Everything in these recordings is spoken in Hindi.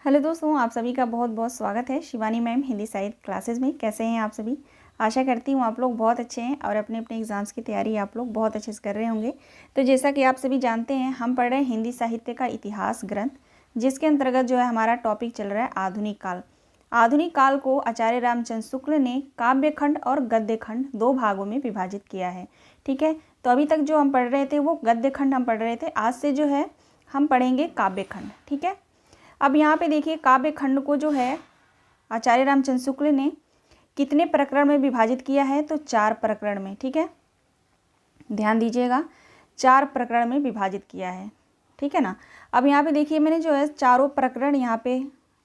हेलो दोस्तों, आप सभी का बहुत बहुत स्वागत है शिवानी मैम हिंदी साहित्य क्लासेस में। कैसे हैं आप सभी? आशा करती हूँ आप लोग बहुत अच्छे हैं और अपने अपने एग्ज़ाम्स की तैयारी आप लोग बहुत अच्छे से कर रहे होंगे। तो जैसा कि आप सभी जानते हैं, हम पढ़ रहे हैं हिंदी साहित्य का इतिहास ग्रंथ, जिसके अंतर्गत जो है हमारा टॉपिक चल रहा है आधुनिक काल। आधुनिक काल को आचार्य रामचंद्र शुक्ल ने काव्य खंड और गद्य खंड 2 भागों में विभाजित किया है। ठीक है, तो अभी तक जो हम पढ़ रहे थे वो गद्य खंड हम पढ़ रहे थे। आज से जो है हम पढ़ेंगे काव्य खंड। ठीक है, अब यहाँ पे देखिए काव्य खंड को जो है आचार्य रामचंद्र शुक्ल ने कितने प्रकरण में विभाजित किया है? तो 4 प्रकरण में। ठीक है, ध्यान दीजिएगा, 4 प्रकरण में विभाजित किया है। ठीक है ना। अब यहाँ पे देखिए मैंने जो है चारों प्रकरण यहाँ पे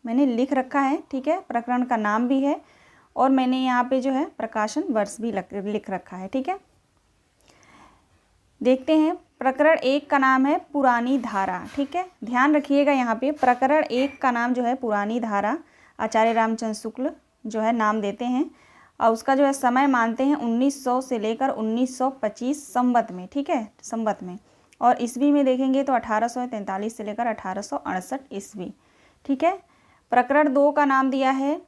मैंने लिख रखा है। ठीक है, प्रकरण का नाम भी है और मैंने यहाँ पे जो है प्रकाशन वर्ष भी लिख रखा है। ठीक है, देखते हैं। प्रकरण 1 का नाम है पुरानी धारा। ठीक है, ध्यान रखिएगा, यहाँ पे प्रकरण 1 का नाम जो है पुरानी धारा आचार्य रामचंद्र शुक्ल जो है नाम देते हैं और उसका जो है समय मानते हैं 1900 से लेकर 1925 संवत में। ठीक है, संवत में, और ईस्वी में देखेंगे तो 1843 से लेकर 1868 ईस्वी। ठीक है, प्रकरण 2 का नाम दिया है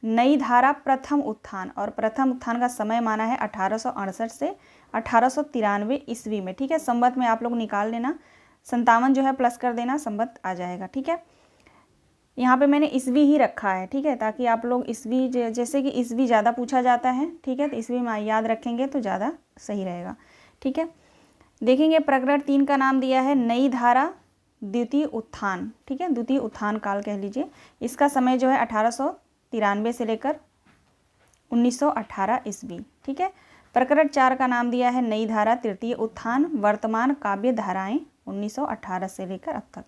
नई धारा प्रथम उत्थान और प्रथम उत्थान का समय माना है 1868 से 1893 ईस्वी में। ठीक है, संवत में आप लोग निकाल लेना, 57 जो है प्लस कर देना, संवत आ जाएगा। ठीक है, यहाँ पे मैंने ईस्वी ही रखा है। ठीक है, ताकि आप लोग ईस्वी जैसे कि ईस्वी ज़्यादा पूछा जाता है। ठीक है, तो ईस्वी में याद रखेंगे तो ज़्यादा सही रहेगा। ठीक है, देखेंगे प्रकरण 3 का नाम दिया है नई धारा द्वितीय उत्थान। ठीक है, द्वितीय उत्थान काल कह लीजिए। इसका समय जो है 1893 से लेकर 1918 ईस्वी। ठीक है, प्रकरण 4 का नाम दिया है नई धारा तृतीय उत्थान वर्तमान काव्य धाराएं 1918 से लेकर अब तक।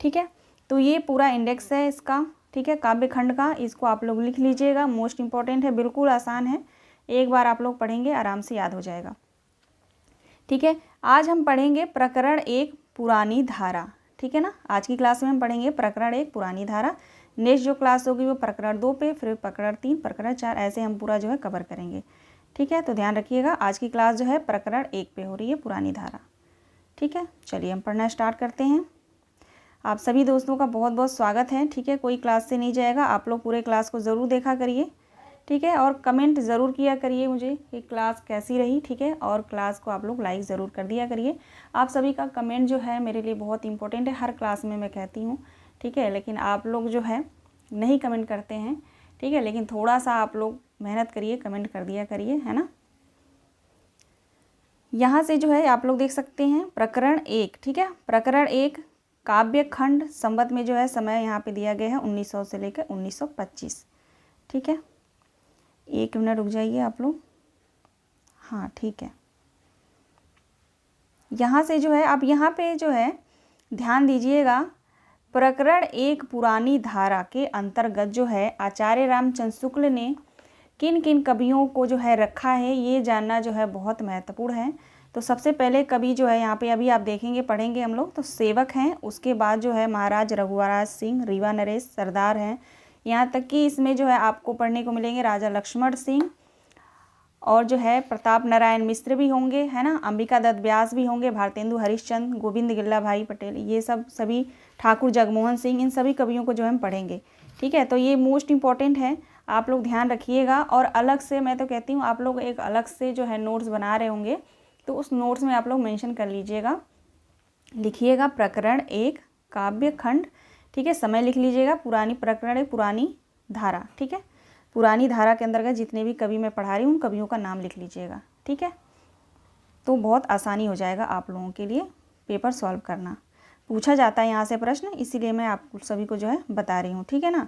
ठीक है, तो ये पूरा इंडेक्स है इसका। ठीक है, काव्य खंड का, इसको आप लोग लिख लीजिएगा, मोस्ट इंपॉर्टेंट है, बिल्कुल आसान है, एक बार आप लोग पढ़ेंगे आराम से याद हो जाएगा। ठीक है, आज हम पढ़ेंगे प्रकरण 1 पुरानी धारा। ठीक है ना, आज की क्लास में हम पढ़ेंगे प्रकरण 1 पुरानी धारा। नेक्स्ट जो क्लास होगी वो प्रकरण 2 पे, फिर प्रकरण 3, प्रकरण 4, ऐसे हम पूरा जो है कवर करेंगे। ठीक है, तो ध्यान रखिएगा, आज की क्लास जो है प्रकरण 1 पे हो रही है, पुरानी धारा। ठीक है, चलिए हम पढ़ना स्टार्ट करते हैं। आप सभी दोस्तों का बहुत बहुत स्वागत है। ठीक है, कोई क्लास से नहीं जाएगा, आप लोग पूरे क्लास को ज़रूर देखा करिए। ठीक है, और कमेंट ज़रूर किया करिए मुझे कि क्लास कैसी रही। ठीक है, और क्लास को आप लोग लाइक ज़रूर कर दिया करिए। आप सभी का कमेंट जो है मेरे लिए बहुत इंपॉर्टेंट है, हर क्लास में मैं कहती हूँ। ठीक है, लेकिन आप लोग जो है नहीं कमेंट करते हैं। ठीक है, लेकिन थोड़ा सा आप लोग मेहनत करिए, कमेंट कर दिया करिए, है ना। यहाँ से जो है आप लोग देख सकते हैं प्रकरण 1। ठीक है, प्रकरण 1 काव्य खंड संवत में जो है समय यहाँ पे दिया गया है 1900 से लेकर 1925। ठीक है, 1 मिनट रुक जाइए आप लोग। हाँ ठीक है, यहाँ से जो है आप यहाँ पे जो है ध्यान दीजिएगा, प्रकरण 1 पुरानी धारा के अंतर्गत जो है आचार्य रामचंद्र शुक्ल ने किन किन कवियों को जो है रखा है, ये जानना जो है बहुत महत्वपूर्ण है। तो सबसे पहले कवि जो है यहाँ पे अभी आप देखेंगे, पढ़ेंगे हम लोग, तो सेवक हैं। उसके बाद जो है महाराज रघुवराज सिंह, रीवा नरेश सरदार हैं। यहाँ तक कि इसमें जो है आपको पढ़ने को मिलेंगे राजा लक्ष्मण सिंह और जो है प्रताप नारायण मिश्र भी होंगे, है ना, अंबिका दत्त व्यास भी होंगे, भारतेंदु हरिश्चंद्र, गोविंद गिल्ला भाई पटेल, ये सब सभी, ठाकुर जगमोहन सिंह, इन सभी कवियों को जो है हम पढ़ेंगे। ठीक है, तो ये मोस्ट इंपॉर्टेंट है, आप लोग ध्यान रखिएगा। और अलग से मैं तो कहती हूँ आप लोग एक अलग से जो है नोट्स बना रहे होंगे तो उस नोट्स में आप लोग मेंशन कर लीजिएगा, लिखिएगा प्रकरण 1 काव्य खंड। ठीक है, समय लिख लीजिएगा, पुरानी प्रकरण 1 पुरानी धारा। ठीक है, पुरानी धारा के अंतर्गत जितने भी कवि मैं पढ़ा रही हूँ उन कवियों का नाम लिख लीजिएगा। ठीक है, तो बहुत आसानी हो जाएगा आप लोगों के लिए पेपर सॉल्व करना। पूछा जाता है यहाँ से प्रश्न, इसीलिए मैं आप सभी को जो है बता रही हूँ। ठीक है ना,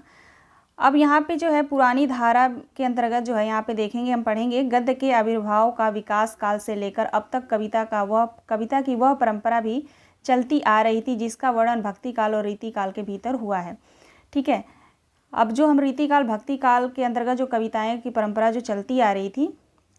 अब यहाँ पे जो है पुरानी धारा के अंतर्गत जो है यहाँ पे देखेंगे, हम पढ़ेंगे गद्य के आविर्भाव का विकास काल से लेकर अब तक कविता की वह परंपरा भी चलती आ रही थी जिसका वर्णन भक्ति काल और रीति काल के भीतर हुआ है। ठीक है, अब जो हम रीति काल भक्ति काल के अंतर्गत जो कविताएं की परंपरा जो चलती आ रही थी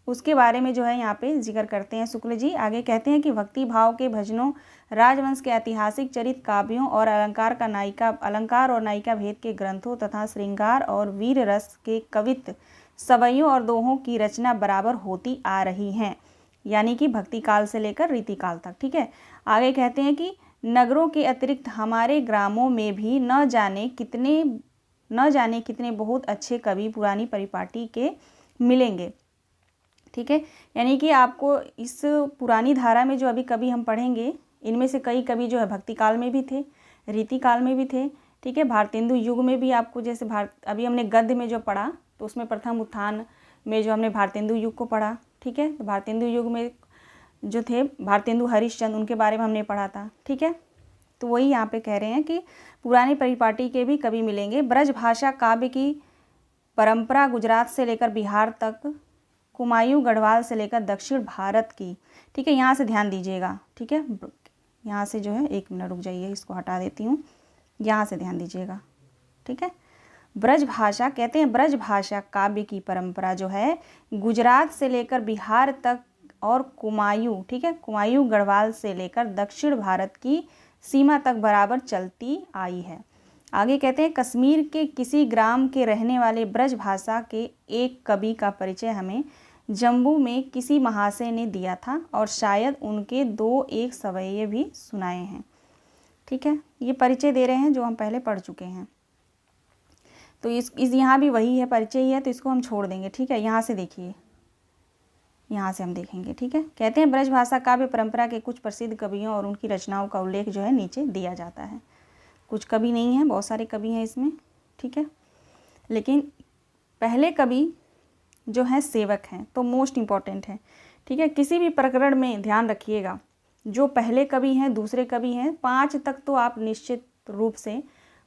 उसके बारे में जो है यहाँ पे जिक्र करते हैं शुक्ल जी। आगे कहते हैं कि भक्ति भाव के भजनों, राजवंश के ऐतिहासिक चरित काव्यों और अलंकार और नायिका भेद के ग्रंथों तथा श्रृंगार और वीर रस के कवित्व सवैयों और दोहों की रचना बराबर होती आ रही हैं, यानी कि भक्ति काल से लेकर रीति काल तक। ठीक है, आगे कहते हैं कि नगरों के अतिरिक्त हमारे ग्रामों में भी न जाने कितने बहुत अच्छे कवि पुरानी परिपाटी के मिलेंगे। ठीक है, यानी कि आपको इस पुरानी धारा में जो अभी कवि हम पढ़ेंगे, इनमें से कई कवि जो है भक्ति काल में भी थे, रीति काल में भी थे। ठीक है, भारतेंदु युग में भी आपको, जैसे अभी हमने गद्य में जो पढ़ा तो उसमें प्रथम उत्थान में जो हमने भारतेंदु युग को पढ़ा। ठीक है, तो भारतेंदु युग में जो थे भारतेंदु हरिश्चंद्र, उनके बारे में हमने पढ़ा था। ठीक है, तो वही यहाँ पे कह रहे हैं कि पुरानी परिपाटी के भी कवि मिलेंगे। ब्रज भाषा काव्य की परंपरा गुजरात से लेकर बिहार तक, कुमायूं गढ़वाल से लेकर दक्षिण भारत की। ठीक है, यहाँ से ध्यान दीजिएगा। ठीक है, यहाँ से जो है, एक मिनट रुक जाइए, इसको हटा देती हूँ, यहाँ से ध्यान दीजिएगा। ठीक है, ब्रज भाषा कहते हैं, ब्रज भाषा काव्य की परंपरा जो है गुजरात से लेकर बिहार तक और कुमायूं, ठीक है, कुमायूं गढ़वाल से लेकर दक्षिण भारत की सीमा तक बराबर चलती आई है। आगे कहते हैं, कश्मीर के किसी ग्राम के रहने वाले ब्रज भाषा के एक कवि का परिचय हमें जम्मू में किसी महाशय ने दिया था और शायद उनके 2-1 सवैये भी सुनाए हैं। ठीक है, ये परिचय दे रहे हैं जो हम पहले पढ़ चुके हैं। तो इस यहाँ भी वही है, परिचय ही है, तो इसको हम छोड़ देंगे। ठीक है, यहाँ से देखिए, यहाँ से हम देखेंगे। ठीक है, कहते हैं ब्रज भाषा काव्य परंपरा के कुछ प्रसिद्ध कवियों और उनकी रचनाओं का उल्लेख जो है नीचे दिया जाता है। कुछ कवि नहीं हैं, बहुत सारे कवि हैं इसमें। ठीक है, लेकिन पहले कवि जो हैं सेवक हैं, तो मोस्ट इम्पॉर्टेंट है। ठीक है, किसी भी प्रकरण में ध्यान रखिएगा, जो पहले कवि हैं, दूसरे कवि हैं, 5 तक तो आप निश्चित रूप से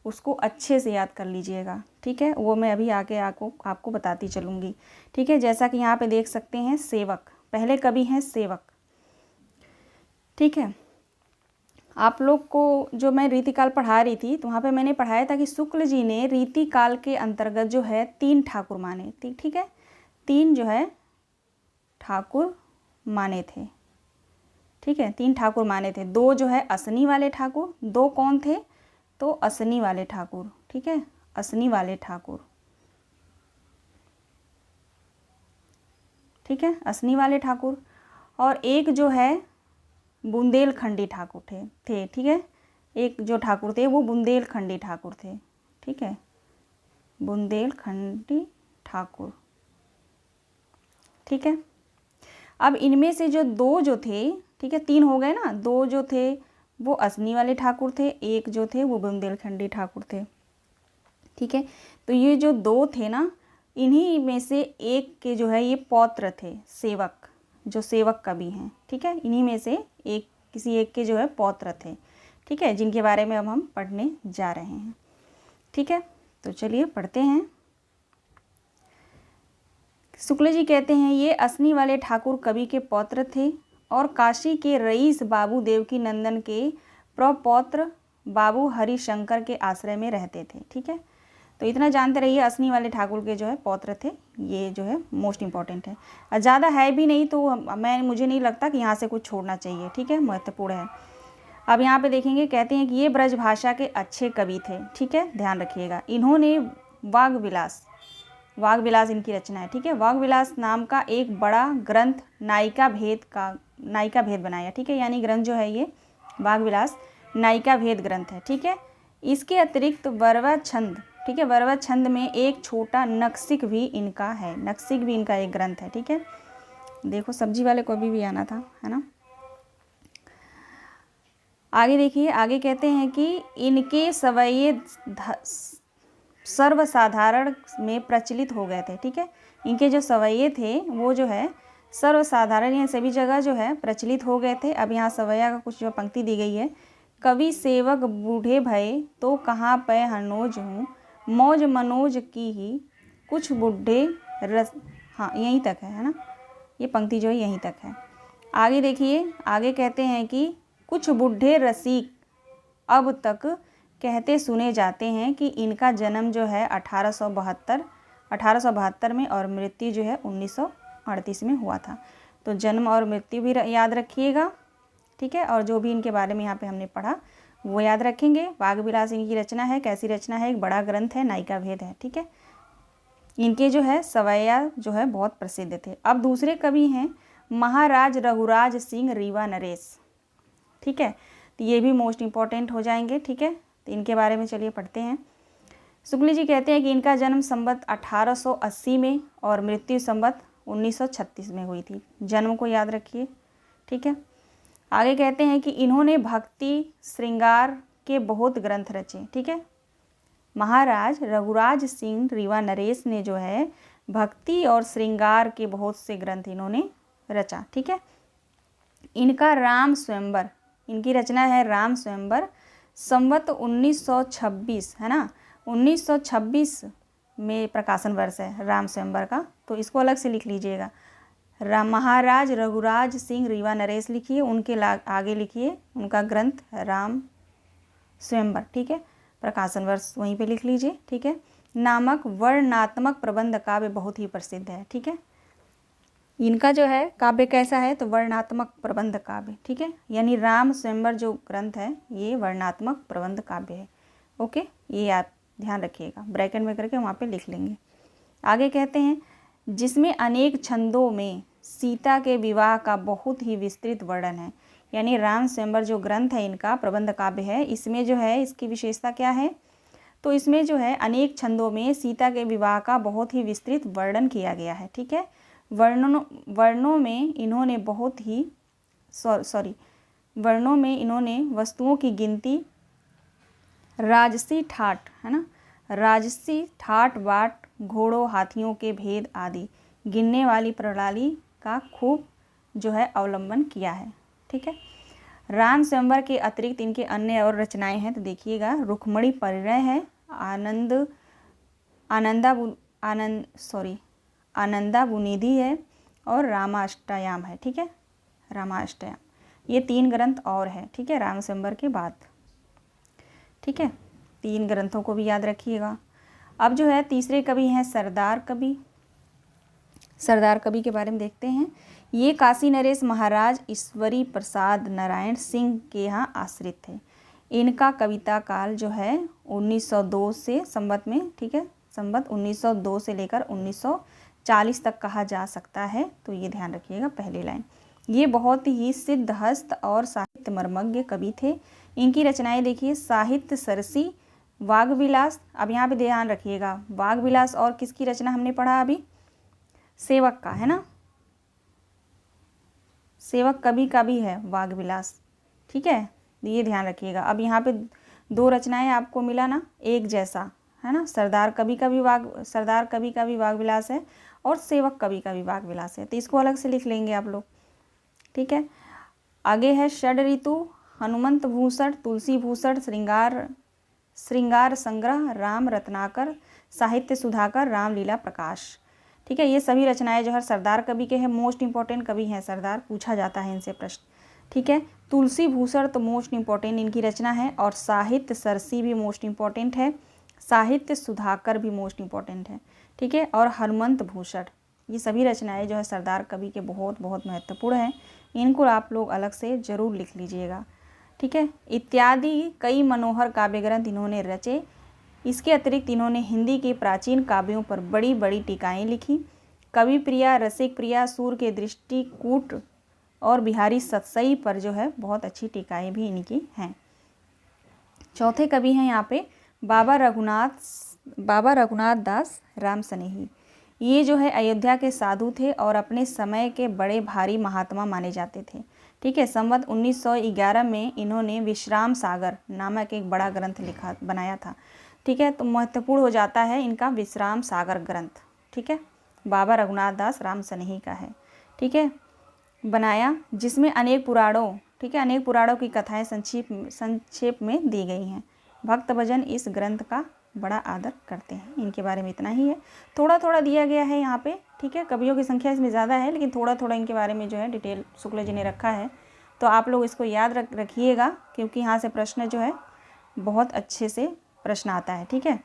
उसको अच्छे से याद कर लीजिएगा। ठीक है, वो मैं अभी आगे आपको बताती चलूँगी। ठीक है, जैसा कि यहाँ पे देख सकते हैं, सेवक, पहले कवि हैं सेवक। ठीक है, आप लोग को जो मैं रीतिकाल पढ़ा रही थी, तो वहाँ पे मैंने पढ़ाया था कि शुक्ल जी ने रीतिकाल के अंतर्गत जो है 3 ठाकुर माने। ठीक है, 3 जो है ठाकुर माने थे। ठीक है, 3 ठाकुर माने थे। 2 जो है असनी वाले ठाकुर, 2 कौन थे, तो असनी वाले ठाकुर। ठीक है, असनी वाले ठाकुर। ठीक है, असनी वाले ठाकुर, और एक जो है बुंदेलखंडी ठाकुर थे। ठीक है, एक जो ठाकुर थे वो बुंदेलखंडी ठाकुर थे। ठीक है, बुंदेलखंडी ठाकुर। ठीक है, अब इनमें से जो 2 जो थे, ठीक है, 3 हो गए ना, 2 जो थे वो असनी वाले ठाकुर थे, एक जो थे वो बुंदेलखंडी ठाकुर थे। ठीक है, तो ये जो 2 थे ना, इन्हीं में से एक के जो है ये पौत्र थे, सेवक, जो सेवक कवि हैं। ठीक है, इन्हीं में से किसी एक के जो है पौत्र थे। ठीक है, जिनके बारे में अब हम पढ़ने जा रहे हैं। ठीक है, तो चलिए पढ़ते हैं। शुक्ल जी कहते हैं, ये असनी वाले ठाकुर कवि के पौत्र थे और काशी के रईस बाबू देवकी नंदन के प्रपौत्र बाबू हरिशंकर के आश्रय में रहते थे। ठीक है, तो इतना जानते रहिए, असनी वाले ठाकुर के जो है पौत्र थे, ये जो है मोस्ट इम्पॉर्टेंट है। और ज़्यादा है भी नहीं, तो मुझे नहीं लगता कि यहाँ से कुछ छोड़ना चाहिए। ठीक है, महत्वपूर्ण है। अब यहाँ पे देखेंगे, कहते हैं कि ये ब्रज भाषा के अच्छे कवि थे। ठीक है, ध्यान रखिएगा। इन्होंने वाग विलास इनकी रचना है। ठीक है, वाग विलास नाम का एक बड़ा ग्रंथ नायिका भेद बनाया। ठीक है, यानी ग्रंथ जो है ये वाग विलास नायिका भेद ग्रंथ है। ठीक है, इसके अतिरिक्त वरवा छंद, ठीक है, वरवा छंद में एक छोटा नक्सिक भी इनका है। नक्सिक भी इनका एक ग्रंथ है। ठीक है, देखो सब्जी वाले को भी आना था, है ना। आगे देखिए, आगे कहते हैं कि इनके सवैये सर्वसाधारण में प्रचलित हो गए थे। ठीक है, इनके जो सवैये थे वो जो है सर्वसाधारण, या सभी जगह जो है प्रचलित हो गए थे। अब यहाँ सवैया का कुछ जो पंक्ति दी गई है, कवि सेवक बूढ़े भये तो कहाँ पे हनोज हूँ, मौज मनोज की ही कुछ बूढ़े रस। हाँ, यहीं तक है ना, ये पंक्ति जो है यहीं तक है। आगे देखिए, आगे कहते हैं कि कुछ बूढ़े रसिक अब तक कहते सुने जाते हैं कि इनका जन्म जो है 1872 में और मृत्यु जो है 1938 में हुआ था। तो जन्म और मृत्यु भी याद रखिएगा। ठीक है, और जो भी इनके बारे में यहाँ पे हमने पढ़ा वो याद रखेंगे। वाग विलास इनकी रचना है। कैसी रचना है, एक बड़ा ग्रंथ है, नायिका भेद है। ठीक है, इनके जो है सवैया जो है बहुत प्रसिद्ध थे। अब दूसरे कवि हैं महाराज रघुराज सिंह रीवा नरेश। ठीक है, तो ये भी मोस्ट इम्पॉर्टेंट हो जाएंगे। ठीक है, तो इनके बारे में चलिए पढ़ते हैं। शुक्ल जी कहते हैं कि इनका जन्म संवत 1880 में और मृत्यु संवत 1936 में हुई थी। जन्म को याद रखिए। ठीक है, आगे कहते हैं कि इन्होंने भक्ति श्रृंगार के बहुत ग्रंथ रचे। ठीक है, महाराज रघुराज सिंह रीवा नरेश ने जो है भक्ति और श्रृंगार के बहुत से ग्रंथ इन्होंने रचा। ठीक है, इनका राम स्वयंवर, इनकी रचना है राम स्वयंवर, संवत 1926 है ना, 1926 में प्रकाशन वर्ष है राम स्वयंवर का, तो इसको अलग से लिख लीजिएगा। महाराज रघुराज सिंह रीवा नरेश लिखिए, उनके आगे लिखिए उनका ग्रंथ राम स्वयंवर। ठीक है, प्रकाशन वर्ष वहीं पे लिख लीजिए। ठीक है, नामक वर्णनात्मक प्रबंध काव्य बहुत ही प्रसिद्ध है। ठीक है, इनका जो है काव्य कैसा है, तो वर्णनात्मक प्रबंध काव्य। ठीक है, यानी राम स्वयंवर जो ग्रंथ है ये वर्णनात्मक प्रबंध काव्य है। ओके, ये आप ध्यान रखिएगा, ब्रैकेट में करके वहाँ पे लिख लेंगे। आगे कहते हैं जिसमें अनेक छंदों में सीता के विवाह का बहुत ही विस्तृत वर्णन है। यानी राम स्वयंवर जो ग्रंथ है इनका प्रबंध काव्य है, इसमें जो है इसकी विशेषता क्या है, तो इसमें जो है अनेक छंदों में सीता के विवाह का बहुत ही विस्तृत वर्णन किया गया है। ठीक है, वर्णों में इन्होंने बहुत ही वर्णों में इन्होंने वस्तुओं की गिनती, राजसी ठाट है ना, राजसी ठाट बाट, घोड़ों हाथियों के भेद आदि गिनने वाली प्रणाली का खूब जो है अवलंबन किया है। ठीक है, राम स्वयंवर के अतिरिक्त इनके अन्य और रचनाएं हैं, तो देखिएगा रुक्मणी परिणय है, आनंदा बुनिधि है और रामाष्टयाम है। ठीक है, रामाष्टयाम, ये 3 ग्रंथ और है। ठीक है, राम स्वयंवर के बाद। ठीक है, 3 ग्रंथों को भी याद रखिएगा। अब जो है तीसरे कवि हैं सरदार कवि। सरदार कवि के बारे में देखते हैं। ये काशी नरेश महाराज ईश्वरी प्रसाद नारायण सिंह के यहाँ आश्रित थे। इनका कविता काल जो है 1902 से संवत में, ठीक है, संवत 1902 से लेकर 1940 तक कहा जा सकता है, तो ये ध्यान रखिएगा पहली लाइन। ये बहुत ही सिद्धहस्त और साहित्य मर्मज्ञ कवि थे। इनकी रचनाएं देखिए, साहित्य सरसी, वाग्विलास। अब यहाँ पे ध्यान रखिएगा, वाग्विलास और किसकी रचना हमने पढ़ा अभी, सेवक का है ना, सेवक कवि का भी है वाग्विलास। ठीक है, ये ध्यान रखिएगा। अब यहाँ पे 2 रचनाएं आपको मिला ना, एक जैसा है ना, सरदार कवि का भी वाग्विलास है और सेवक कवि का भी वाग्विलास है, तो इसको अलग से लिख लेंगे आप लोग। ठीक है, आगे है षड ऋतु, हनुमंत भूषण, तुलसी भूषण, श्रृंगार संग्रह, राम रत्नाकर, साहित्य सुधाकर, रामलीला प्रकाश। ठीक है, ये सभी रचनाएं जो है सरदार कवि के हैं। मोस्ट इंपॉर्टेंट कवि हैं सरदार, पूछा जाता है इनसे प्रश्न। ठीक है, तुलसी भूषण तो मोस्ट इंपॉर्टेंट इनकी रचना है, और साहित्य सरसी भी मोस्ट इंपॉर्टेंट है, साहित्य सुधाकर भी मोस्ट इंपॉर्टेंट है। ठीक है, और हनुमंत भूषण, ये सभी रचनाएं जो है सरदार कवि के बहुत बहुत महत्वपूर्ण हैं। इनको आप लोग अलग से ज़रूर लिख लीजिएगा। ठीक है, इत्यादि कई मनोहर काव्य ग्रंथ इन्होंने रचे। इसके अतिरिक्त इन्होंने हिंदी के प्राचीन काव्यों पर बड़ी बड़ी टीकाएँ लिखी। कवि प्रिया, रसिक प्रिया, सूर के दृष्टिकूट और बिहारी सतसई पर जो है बहुत अच्छी टीकाएँ भी इनकी हैं। चौथे कवि हैं यहाँ पे बाबा रघुनाथ दास राम सनेही। ये जो है अयोध्या के साधु थे और अपने समय के बड़े भारी महात्मा माने जाते थे। ठीक है, संवत 1911 में इन्होंने विश्राम सागर नामक एक बड़ा ग्रंथ बनाया था। ठीक है, तो महत्वपूर्ण हो जाता है इनका विश्राम सागर ग्रंथ। ठीक है, बाबा रघुनाथ दास राम सनेही का है। ठीक है, बनाया, जिसमें अनेक पुराणों, ठीक है, अनेक पुराणों की कथाएं संक्षेप में दी गई हैं। भक्त भजन इस ग्रंथ का बड़ा आदर करते हैं। इनके बारे में इतना ही है, थोड़ा थोड़ा दिया गया है यहाँ पे। ठीक है, कवियों की संख्या इसमें ज़्यादा है, लेकिन थोड़ा थोड़ा इनके बारे में जो है डिटेल शुक्ल जी ने रखा है, तो आप लोग इसको याद रखिएगा, क्योंकि यहाँ से प्रश्न जो है बहुत अच्छे से प्रश्न आता है। ठीक है,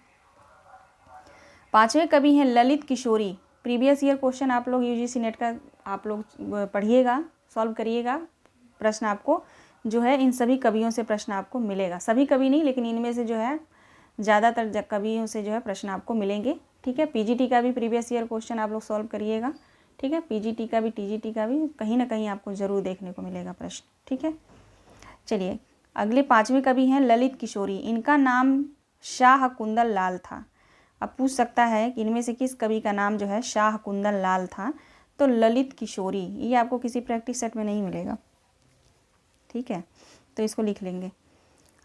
5वें कवि हैं ललित किशोरी। प्रीवियस ईयर क्वेश्चन आप लोग यूजीसी नेट का आप लोग पढ़िएगा, सॉल्व करिएगा। प्रश्न आपको जो है इन सभी कवियों से प्रश्न आपको मिलेगा, सभी कवि नहीं, लेकिन इनमें से जो है ज़्यादातर कवियों से जो है प्रश्न आपको मिलेंगे। ठीक है, पीजीटी का भी प्रीवियस ईयर क्वेश्चन आप लोग सॉल्व करिएगा। ठीक है, पीजीटी का भी टीजीटी का भी कहीं ना कहीं आपको ज़रूर देखने को मिलेगा प्रश्न। ठीक है, चलिए अगले 5वें कवि हैं ललित किशोरी। इनका नाम शाह कुंदन लाल था। अब पूछ सकता है कि इनमें से किस कवि का नाम जो है शाह कुंदन लाल था, तो ललित किशोरी। ये आपको किसी प्रैक्टिस सेट में नहीं मिलेगा, ठीक है, तो इसको लिख लेंगे।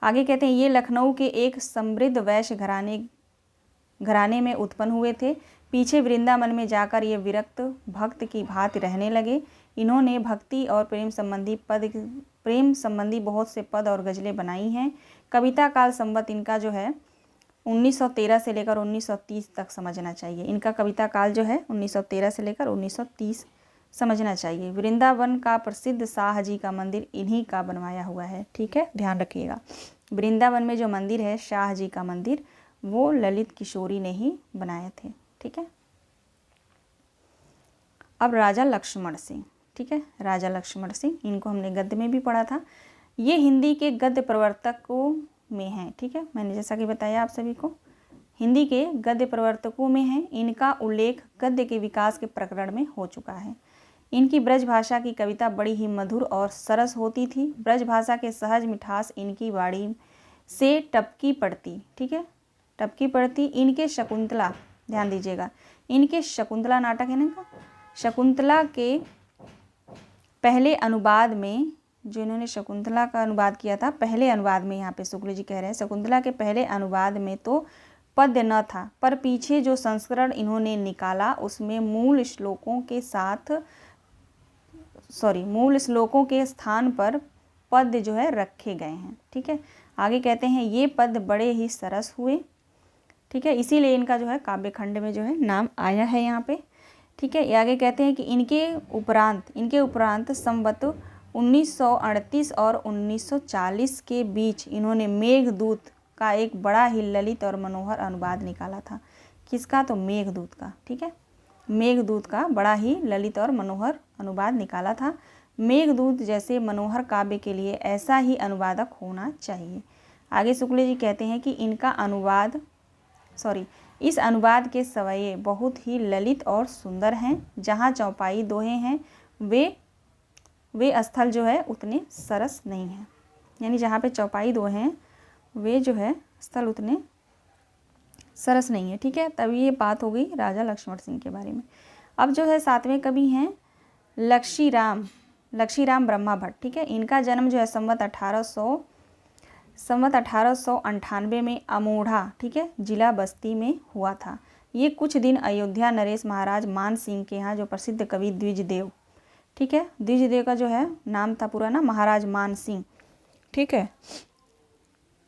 आगे कहते हैं ये लखनऊ के एक समृद्ध वैश्य घराने में उत्पन्न हुए थे। पीछे वृंदावन में जाकर ये विरक्त भक्त की भांति रहने लगे। इन्होंने भक्ति और प्रेम संबंधी बहुत से पद और गज़लें बनाई हैं। कविता काल संवत इनका जो है 1913 से लेकर 1930 तक समझना चाहिए। इनका कविता काल जो है 1913 से लेकर 1930 समझना चाहिए। वृंदावन का प्रसिद्ध शाह जी का मंदिर इन्हीं का बनवाया हुआ है, ठीक है, ध्यान रखिएगा। वृंदावन में जो मंदिर है शाह जी का मंदिर, वो ललित किशोरी ने ही बनाए थे, ठीक है। अब राजा लक्ष्मण सिंह, ठीक है, राजा लक्ष्मण सिंह, इनको हमने गद्य में भी पढ़ा था। ये हिंदी के गद्य प्रवर्तकों में हैं, ठीक है, मैंने जैसा कि बताया आप सभी को, हिंदी के गद्य प्रवर्तकों में हैं। इनका उल्लेख गद्य के विकास के प्रकरण में हो चुका है। इनकी ब्रज भाषा की कविता बड़ी ही मधुर और सरस होती थी। ब्रज भाषा के सहज मिठास इनकी वाणी से टपकी पड़ती, ठीक है, टपकी पड़ती। इनके शकुंतला, ध्यान दीजिएगा, इनके शकुंतला नाटक है ना इनका, शकुंतला के पहले अनुवाद में, जो इन्होंने शकुंतला का अनुवाद किया था, पहले अनुवाद में, यहाँ पे शुक्ल जी कह रहे हैं शकुंतला के पहले अनुवाद में तो पद्य न था, पर पीछे जो संस्करण इन्होंने निकाला उसमें मूल श्लोकों के स्थान पर पद्य जो है रखे गए हैं, ठीक है। आगे कहते हैं ये पद्य बड़े ही सरस हुए, ठीक है, इसीलिए इनका जो है काव्य खंड में जो है नाम आया है यहाँ पे, ठीक है। आगे कहते हैं कि इनके उपरांत संवत 1938 और 1940 के बीच इन्होंने मेघदूत का एक बड़ा ही ललित और मनोहर अनुवाद निकाला था। किसका? तो मेघदूत का, ठीक है, मेघदूत का बड़ा ही ललित और मनोहर अनुवाद निकाला था। मेघदूत जैसे मनोहर काव्य के लिए ऐसा ही अनुवादक होना चाहिए। आगे शुक्ल जी कहते हैं कि इस अनुवाद के सवये बहुत ही ललित और सुंदर हैं। जहाँ चौपाई दोहे हैं वे स्थल जो है उतने सरस नहीं हैं, यानी जहाँ पे चौपाई दोहे हैं वे जो है स्थल उतने सरस नहीं है, ठीक है। तभी ये बात हो गई राजा लक्ष्मण सिंह के बारे में। अब जो है 7वें कवि हैं लक्षीराम ब्रह्मा भट्ट, ठीक है। इनका जन्म जो है संवत 1898 में अमोढ़ा, ठीक है, जिला बस्ती में हुआ था। ये कुछ दिन अयोध्या नरेश महाराज मान सिंह के यहाँ, जो प्रसिद्ध कवि द्विजदेव, ठीक है, द्विजदेव का जो है नाम था पूरा ना महाराज मान सिंह, ठीक है।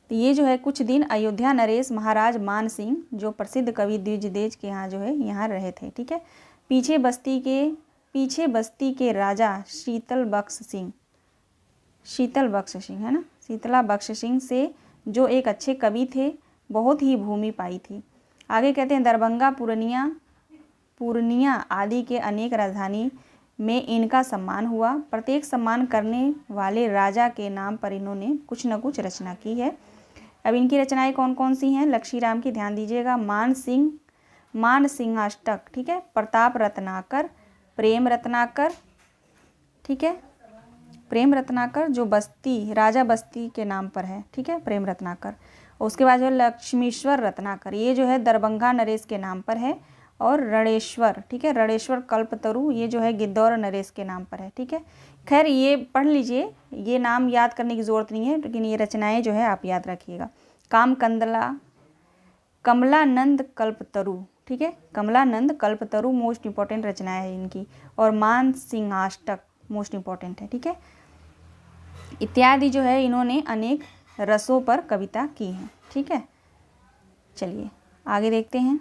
तो ये जो है कुछ दिन अयोध्या नरेश महाराज मान सिंह, जो प्रसिद्ध कवि द्विजदेव के यहाँ जो है यहाँ रहे थे, ठीक है। पीछे बस्ती के राजा शीतल बख्श सिंह है ना, शीतला बख्श सिंह से जो एक अच्छे कवि थे, बहुत ही भूमि पाई थी। आगे कहते हैं दरभंगा पूर्णिया आदि के अनेक राजधानी में इनका सम्मान हुआ। प्रत्येक सम्मान करने वाले राजा के नाम पर इन्होंने कुछ न कुछ रचना की है। अब इनकी रचनाएं कौन कौन सी हैं? लक्षीराम की ध्यान दीजिएगा, मान सिंहाष्टक, ठीक है, प्रताप रत्नाकर, प्रेम रत्नाकर, ठीक है, प्रेम रत्नाकर जो राजा बस्ती के नाम पर है, ठीक है, प्रेम रत्नाकर। उसके बाद जो लक्ष्मीश्वर रत्नाकर, ये जो है दरभंगा नरेश के नाम पर है। और रणेश्वर, ठीक है, रणेश्वर कल्पतरु, ये जो है गिद्धौर नरेश के नाम पर है, ठीक है। खैर ये पढ़ लीजिए, ये नाम याद करने की ज़रूरत नहीं है, लेकिन ये रचनाएं जो है आप याद रखिएगा। कमलानंद कल्पतरु, ठीक है, कमलानंद कल्पतरु मोस्ट इंपॉर्टेंट रचनाएं है इनकी। और मान सिंहाष्टक मोस्ट इंपॉर्टेंट है, ठीक है। इत्यादि जो है इन्होंने अनेक रसों पर कविता की है, ठीक है। चलिए आगे देखते हैं।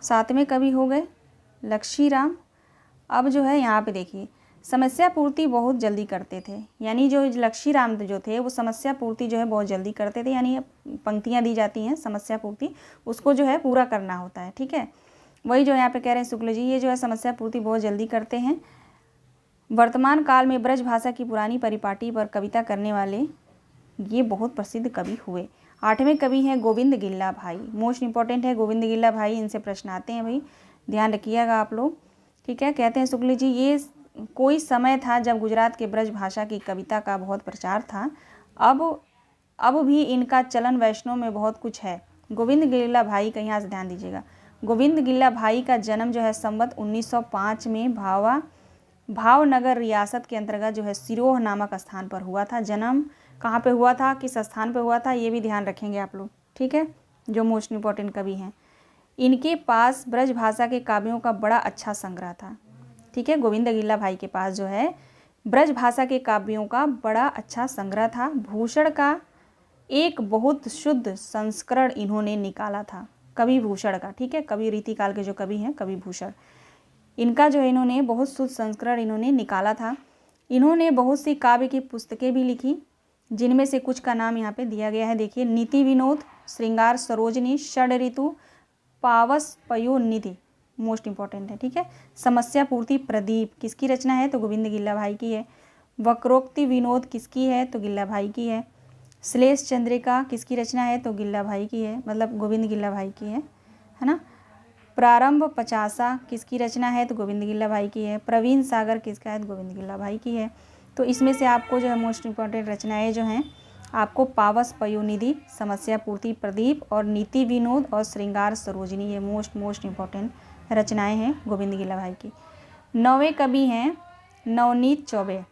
सातवें कवि हो गए लक्षीराम। अब जो है यहाँ पे देखिए, समस्या पूर्ति बहुत जल्दी करते थे, यानी जो लक्षीराम जो थे वो समस्या पूर्ति जो है बहुत जल्दी करते थे, यानी पंक्तियाँ दी जाती हैं समस्या पूर्ति, उसको जो है पूरा करना होता है, ठीक है। वही जो यहाँ पे कह रहे हैं शुक्ल जी, ये जो है समस्या पूर्ति बहुत जल्दी करते हैं। वर्तमान काल में ब्रज भाषा की पुरानी परिपाटी पर कविता करने वाले ये बहुत प्रसिद्ध कवि हुए। 8वें कवि हैं गोविंद गिल्ला भाई, मोस्ट इंपॉर्टेंट है गोविंद गिल्ला भाई, इनसे प्रश्न आते हैं भाई, ध्यान रखिएगा आप लोग, ठीक है। कहते हैं शुक्ल जी कोई समय था जब गुजरात के ब्रज भाषा की कविता का बहुत प्रचार था। अब भी इनका चलन वैष्णव में बहुत कुछ है। गोविंद गिल्ला भाई का यहाँ से ध्यान दीजिएगा। गोविंद गिल्ला भाई का जन्म जो है संवत 1905 में भावनगर रियासत के अंतर्गत जो है सिरोह नामक स्थान पर हुआ था। जन्म कहाँ पे हुआ था, किस स्थान पे हुआ था, ये भी ध्यान रखेंगे आप लोग, ठीक है, जो मोस्ट इम्पॉर्टेंट कवि हैं। इनके पास ब्रज भाषा के काव्यों का बड़ा अच्छा संग्रह था, ठीक है। गोविंद गिल्ला भाई के पास जो है ब्रज भाषा के काव्यों का बड़ा अच्छा संग्रह था। भूषण का एक बहुत शुद्ध संस्करण इन्होंने निकाला था, कवि भूषण का, ठीक है। कवि रीतिकाल के जो कवि हैं कवि भूषण, इनका जो है इन्होंने बहुत शुद्ध संस्करण इन्होंने निकाला था। इन्होंने बहुत सी काव्य की पुस्तकें भी लिखी, जिनमें से कुछ का नाम यहाँ पे दिया गया है। देखिए, नीति विनोद, श्रृंगार सरोजनी, षड ऋतु, पावस पयोनिधि, मोस्ट इंपॉर्टेंट है, ठीक है। समस्या पूर्ति प्रदीप किसकी रचना है, तो गोविंद गिल्ला भाई की है। वक्रोक्ति विनोद किसकी है, तो गिल्ला भाई की है। श्लेष चंद्रिका किसकी रचना है, तो गिल्ला भाई की है, मतलब गोविंद गिल्ला भाई की है ना। प्रारंभ पचासा किसकी रचना है, तो गोविंद गिल्ला भाई की है। प्रवीण सागर किसका है, तो गोविंद गिल्ला भाई की है। तो इसमें से आपको जो है मोस्ट इंपॉर्टेंट रचनाएं जो हैं आपको पावस पयोनिधि, समस्या पूर्ति प्रदीप और नीति विनोद और श्रृंगार सरोजनी, ये मोस्ट इंपॉर्टेंट रचनाएं हैं गोविंद गिल्ला भाई की। 9वें कवि हैं नवनीत चौबे।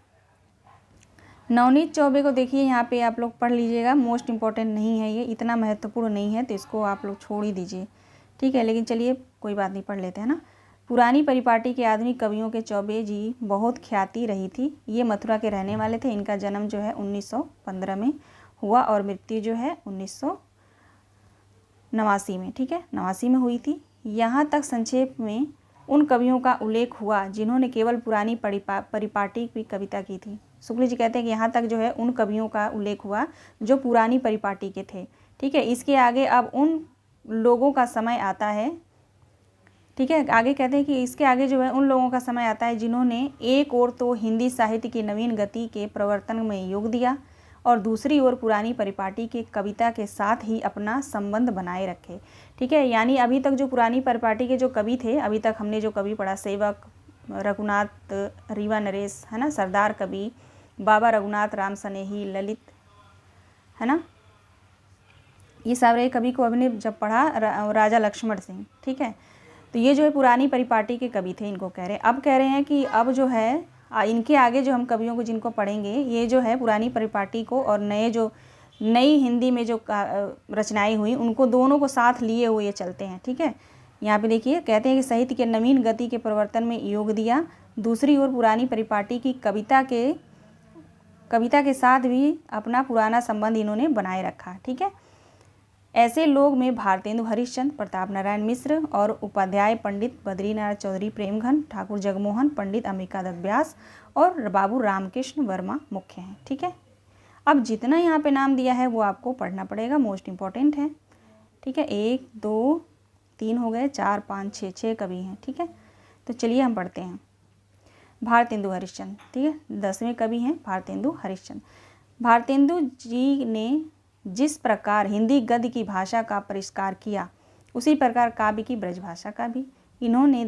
नवनीत चौबे को देखिए यहाँ पे आप लोग पढ़ लीजिएगा, मोस्ट इम्पॉर्टेंट नहीं है, ये इतना महत्वपूर्ण नहीं है, तो इसको आप लोग छोड़ ही दीजिए, ठीक है। लेकिन चलिए कोई बात नहीं, पढ़ लेते हैं ना। पुरानी परिपाटी के आधुनिक कवियों के चौबे जी बहुत ख्याति रही थी। ये मथुरा के रहने वाले थे। इनका जन्म जो है 1915 में हुआ और मृत्यु जो है 1989 में, ठीक है, 89 में हुई थी। यहाँ तक संक्षेप में उन कवियों का उल्लेख हुआ जिन्होंने केवल पुरानी परिपाटी की कविता की थी। शुक्ल जी कहते हैं कि यहाँ तक जो है उन कवियों का उल्लेख हुआ जो पुरानी परिपाटी के थे, ठीक है। इसके आगे अब उन लोगों का समय आता है, ठीक है। आगे कहते हैं कि इसके आगे जो है उन लोगों का समय आता है जिन्होंने एक ओर तो हिंदी साहित्य की नवीन गति के प्रवर्तन में योग दिया और दूसरी ओर पुरानी परिपाटी के कविता के साथ ही अपना संबंध बनाए रखे, ठीक है। यानी अभी तक जो पुरानी परिपाटी के जो कवि थे, अभी तक हमने जो कवि पढ़ा, सेवक, रघुनाथ, रीवा नरेश, है ना, सरदार कवि, बाबा रघुनाथ, राम सनेही, ललित, है ना, ये सारे कवि को हमने जब पढ़ा राजा लक्ष्मण सिंह, ठीक है। तो ये जो है पुरानी परिपाटी के कवि थे, इनको कह रहे हैं। अब कह रहे हैं कि अब जो है इनके आगे जो हम कवियों को जिनको पढ़ेंगे, ये जो है पुरानी परिपाटी को और नई हिंदी में जो रचनाएं हुई उनको दोनों को साथ लिए हुए चलते हैं, ठीक है। यहाँ पे देखिए कहते हैं कि साहित्य के नवीन गति के प्रवर्तन में योग दिया, दूसरी ओर पुरानी परिपाटी की कविता के साथ भी अपना पुराना संबंध इन्होंने बनाए रखा, ठीक है। ऐसे लोग में भारतेंदु हरिश्चंद्र, प्रताप नारायण मिश्र और उपाध्याय पंडित बद्रीनाथ चौधरी प्रेमघन, ठाकुर जगमोहन, पंडित अंबिकादत्त व्यास और बाबू रामकृष्ण वर्मा मुख्य हैं, ठीक है। अब जितना यहाँ पे नाम दिया है वो आपको पढ़ना पड़ेगा, मोस्ट इम्पॉर्टेंट है, ठीक है। 1 2 3 हो गए, 4 5 6 कवि हैं, ठीक है। तो चलिए हम पढ़ते हैं। भारतेंदु हरिश्चंद्र, ठीक है, 10वें कवि हैं भारतेंदु हरिश्चंद्र। भारतेंदु जी ने जिस प्रकार हिंदी गद्य की भाषा का परिष्कार किया, उसी प्रकार काव्य की ब्रज भाषा का भी। उन्होंने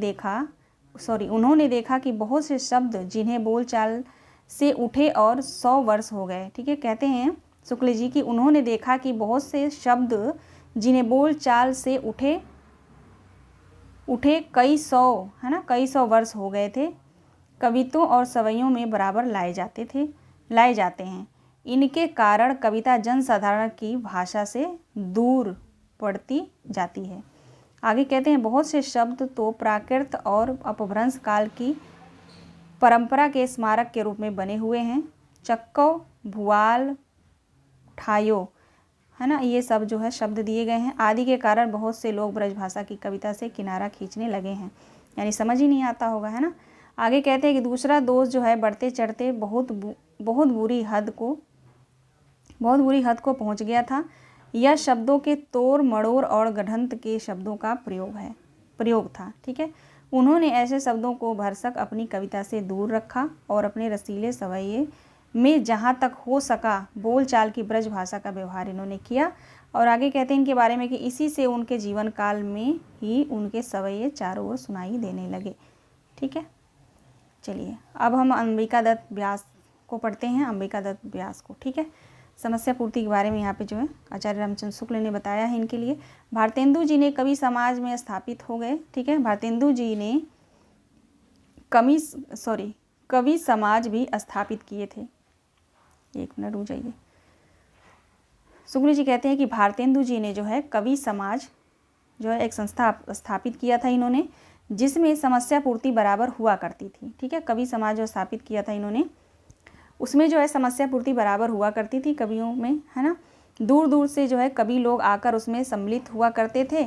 देखा कि बहुत से शब्द जिन्हें बोलचाल से उठे और 100 वर्ष हो गए, ठीक है। कहते हैं शुक्ल जी कि उन्होंने देखा कि बहुत से शब्द जिन्हें बोलचाल से उठे कई सौ, है ना, कई सौ वर्ष हो गए थे, कवित्वों और सवैयों में बराबर लाए जाते हैं। इनके कारण कविता जनसाधारण की भाषा से दूर पड़ती जाती है। आगे कहते हैं बहुत से शब्द तो प्राकृत और अपभ्रंश काल की परंपरा के स्मारक के रूप में बने हुए हैं। चक्को, भुआल, ठायो, है ना, ये सब जो है शब्द दिए गए हैं। आदि के कारण बहुत से लोग ब्रजभाषा की कविता से किनारा खींचने लगे हैं, यानी समझ ही नहीं आता होगा, है ना। आगे कहते हैं कि दूसरा दोष जो है बढ़ते चढ़ते बहुत बुरी हद को पहुंच गया था। यह शब्दों के तोड़ मड़ोड़ और गढ़ंत के शब्दों का प्रयोग था, ठीक है। उन्होंने ऐसे शब्दों को भरसक अपनी कविता से दूर रखा और अपने रसीले सवैये में जहाँ तक हो सका बोलचाल की ब्रज भाषा का व्यवहार इन्होंने किया। और आगे कहते हैं इनके बारे में कि इसी से उनके जीवन काल में ही उनके सवैये चारों ओर सुनाई देने लगे, ठीक है। चलिए अब हम अंबिका दत्त व्यास को पढ़ते हैं, अंबिका दत्त व्यास को। ठीक है, समस्या पूर्ति के बारे में यहाँ पे जो है आचार्य रामचंद्र शुक्ल ने बताया है इनके लिए। भारतेंदु जी ने कवि समाज में स्थापित हो गए। ठीक है, भारतेंदु जी ने कवि समाज भी स्थापित किए थे। एक मिनट रुक जाइए। शुक्ल जी कहते हैं कि भारतेंदु जी ने जो है कवि समाज जो है एक संस्था स्थापित किया था इन्होंने, जिसमें समस्या पूर्ति बराबर हुआ करती थी। ठीक है, कवि समाज जो स्थापित किया था इन्होंने, उसमें जो है समस्या पूर्ति बराबर हुआ करती थी कवियों में, है ना। दूर दूर से जो है कवि लोग आकर उसमें सम्मिलित हुआ करते थे।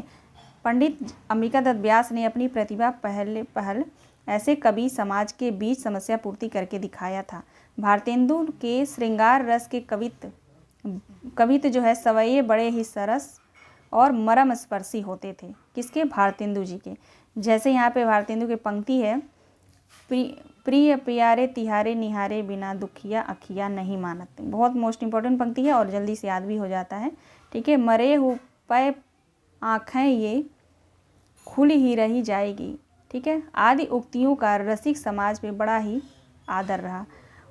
पंडित अंबिका दत्त व्यास ने अपनी प्रतिभा पहल ऐसे कवि समाज के बीच समस्या पूर्ति करके दिखाया था। भारतेंदु के श्रृंगार रस के कवित जो है सवये बड़े ही सरस और मरम स्पर्शी होते थे। किसके? भारतेंदु जी के। जैसे यहाँ पे भारतेंदु की पंक्ति है, प्रिय प्यारे तिहारे निहारे बिना दुखिया अखिया नहीं मानत। बहुत मोस्ट इंपॉर्टेंट पंक्ति है और जल्दी से याद भी हो जाता है। ठीक है, मरे हो पे आँखें ये खुली ही रही जाएगी। ठीक है, आदि उक्तियों का रसिक समाज में बड़ा ही आदर रहा।